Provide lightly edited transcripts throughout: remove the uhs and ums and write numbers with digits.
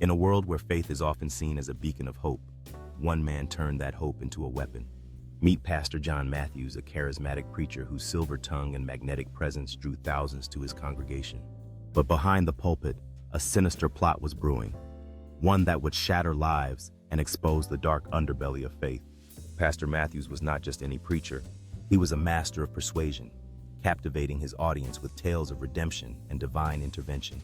In a world where faith is often seen as a beacon of hope, one man turned that hope into a weapon. Meet Pastor John Matthews, a charismatic preacher whose silver tongue and magnetic presence drew thousands to his congregation. But behind the pulpit, a sinister plot was brewing, one that would shatter lives and expose the dark underbelly of faith. Pastor Matthews was not just any preacher, he was a master of persuasion, captivating his audience with tales of redemption and divine intervention.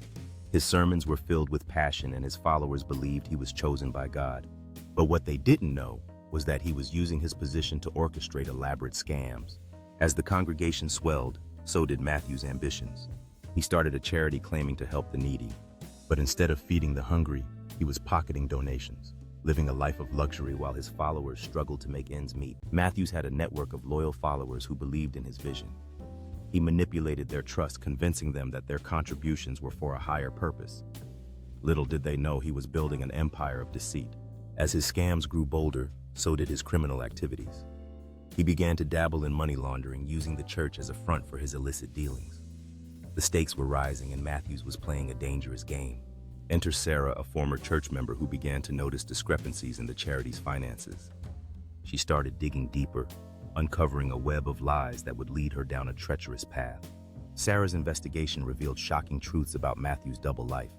His sermons were filled with passion and his followers believed he was chosen by God. But what they didn't know was that he was using his position to orchestrate elaborate scams. As the congregation swelled, so did Matthew's ambitions. He started a charity claiming to help the needy, but instead of feeding the hungry, he was pocketing donations, living a life of luxury while his followers struggled to make ends meet. Matthews had a network of loyal followers who believed in his vision. He manipulated their trust, convincing them that their contributions were for a higher purpose. Little did they know he was building an empire of deceit. As his scams grew bolder, so did his criminal activities. He began to dabble in money laundering, using the church as a front for his illicit dealings. The stakes were rising and Matthews was playing a dangerous game. Enter Sarah, a former church member who began to notice discrepancies in the charity's finances. She started digging deeper, uncovering a web of lies that would lead her down a treacherous path. Sarah's investigation revealed shocking truths about Matthew's double life.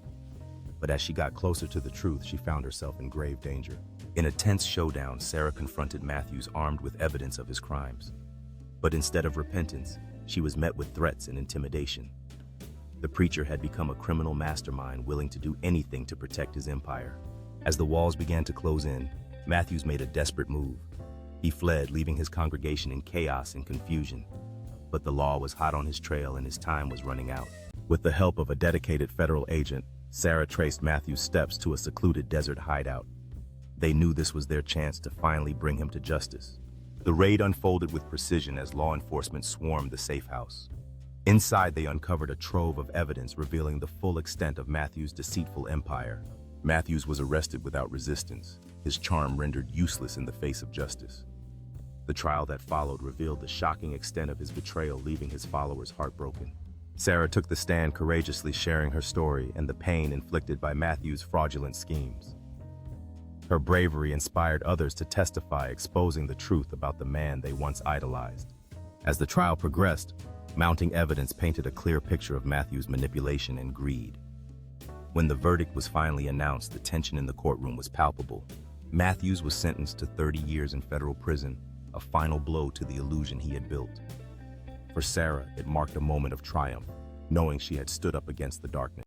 But as she got closer to the truth, she found herself in grave danger. In a tense showdown, Sarah confronted Matthews armed with evidence of his crimes. But instead of repentance, she was met with threats and intimidation. The preacher had become a criminal mastermind willing to do anything to protect his empire. As the walls began to close in, Matthews made a desperate move. He fled, leaving his congregation in chaos and confusion. But the law was hot on his trail and his time was running out. With the help of a dedicated federal agent, Sarah traced Matthew's steps to a secluded desert hideout. They knew this was their chance to finally bring him to justice. The raid unfolded with precision as law enforcement swarmed the safe house. Inside, they uncovered a trove of evidence revealing the full extent of Matthew's deceitful empire. Matthews was arrested without resistance, his charm rendered useless in the face of justice. The trial that followed revealed the shocking extent of his betrayal, leaving his followers heartbroken. Sarah took the stand, courageously sharing her story and the pain inflicted by Matthew's fraudulent schemes. Her bravery inspired others to testify, exposing the truth about the man they once idolized. As the trial progressed, mounting evidence painted a clear picture of Matthew's manipulation and greed. When the verdict was finally announced, the tension in the courtroom was palpable. Matthews was sentenced to 30 years in federal prison, a final blow to the illusion he had built. For Sarah, it marked a moment of triumph, knowing she had stood up against the darkness.